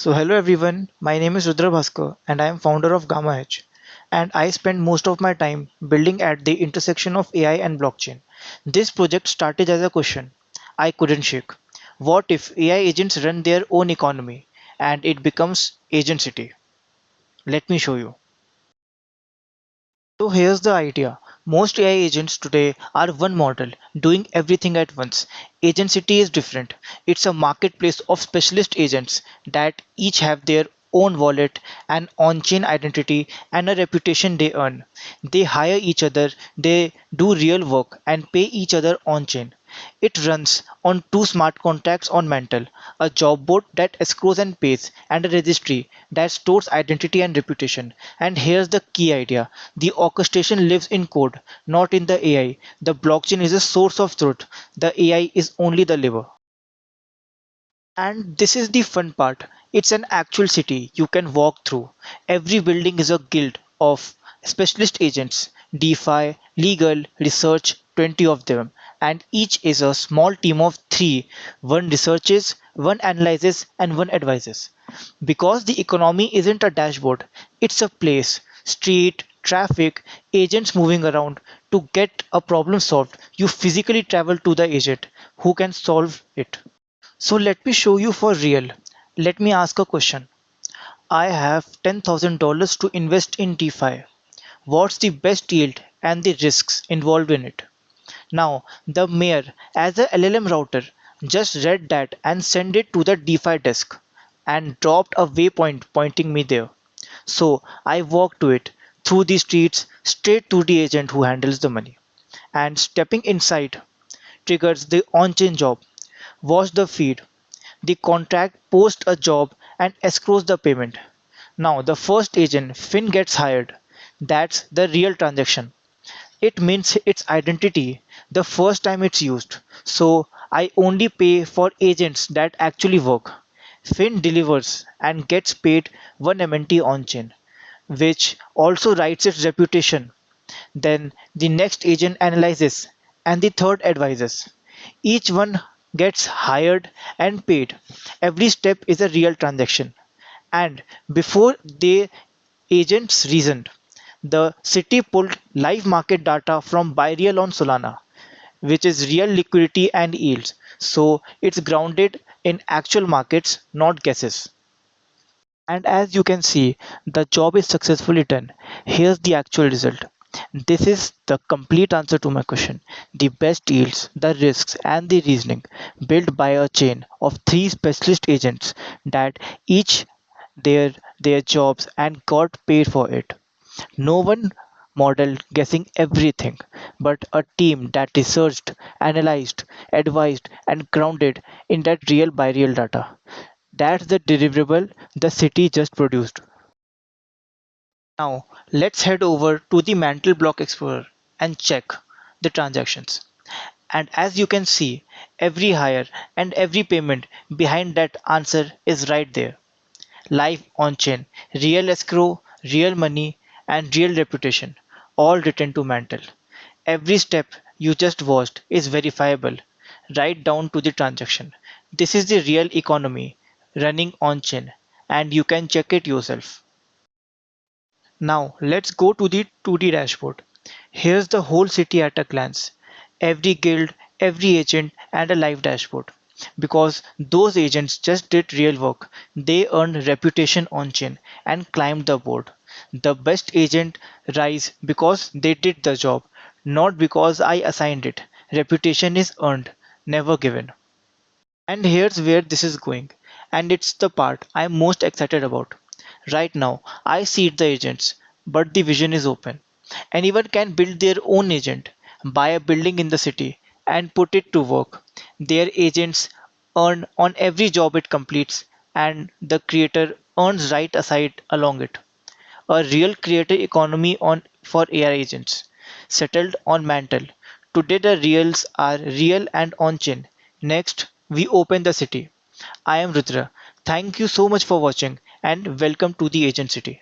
So hello everyone, my name is Rudra Bhaskar and I am founder of Gamma Edge. And I spend most of my time building at the intersection of AI and blockchain. This project started as a question I couldn't shake. What if AI agents run their own economy and it becomes agent city? Let me show you. So here's the idea. Most AI agents today are one model, doing everything at once. Agencity is different. It's a marketplace of specialist agents that each have their own wallet, an on-chain identity, and a reputation they earn. They hire each other, they do real work, and pay each other on-chain. It runs on two smart contracts on Mantle, a job board that escrows and pays, and a registry that stores identity and reputation. And here's the key idea. The orchestration lives in code, not in the AI. The blockchain is a source of truth. The AI is only the lever. And this is the fun part. It's an actual city you can walk through. Every building is a guild of specialist agents, DeFi, legal, research, 20 of them. And each is a small team of three. One researches, one analyzes, and one advises. Because the economy isn't a dashboard, it's a place, street, traffic, agents moving around. To get a problem solved, you physically travel to the agent who can solve it. So let me show you for real. Let me ask a question. I have $10,000 to invest in DeFi. What's the best yield and the risks involved in it? Now, the mayor, as a LLM router, just read that and sent it to the DeFi desk and dropped a waypoint pointing me there. So I walked to it through the streets straight to the agent who handles the money. And stepping inside triggers the on-chain job. Watch the feed. The contract posts a job and escrows the payment. Now the first agent, Finn, gets hired. That's the real transaction. It means its identity the first time it's used. So I only pay for agents that actually work. Finn delivers and gets paid 1 MNT on chain, which also writes its reputation. Then the next agent analyzes and the third advises. Each one gets hired and paid. Every step is a real transaction. And before the agents reasoned, the city pulled live market data from Byreal on Solana, which is real liquidity and yields. So it's grounded in actual markets, not guesses. And as you can see, the job is successfully done. Here's the actual result. This is the complete answer to my question. The best yields, the risks, and the reasoning built by a chain of three specialist agents that each their jobs and got paid for it. No one model guessing everything, but a team that researched, analyzed, advised, and grounded in that real by real data. That's the deliverable the city just produced. Now, let's head over to the Mantle Block Explorer and check the transactions. And as you can see, every hire and every payment behind that answer is right there. Live on chain, real escrow, real money, and real reputation, all written to Mantle. Every step you just watched is verifiable, right down to the transaction. This is the real economy running on chain, and you can check it yourself. Now let's go to the 2D dashboard. Here's the whole city at a glance. Every guild, every agent, and a live dashboard. Because those agents just did real work. They earned reputation on chain and climbed the board. The best agent rise because they did the job, not because I assigned it. Reputation is earned, never given. And here's where this is going. And it's the part I'm most excited about. Right now, I seed the agents, but the vision is open. Anyone can build their own agent, buy a building in the city, and put it to work. Their agents earn on every job it completes, and the creator earns right aside along it. A real creator economy on for AI agents, settled on Mantle. Today the reals are real and on chain. Next, we open the city. I am Rudra. Thank you so much for watching and welcome to the Agent City.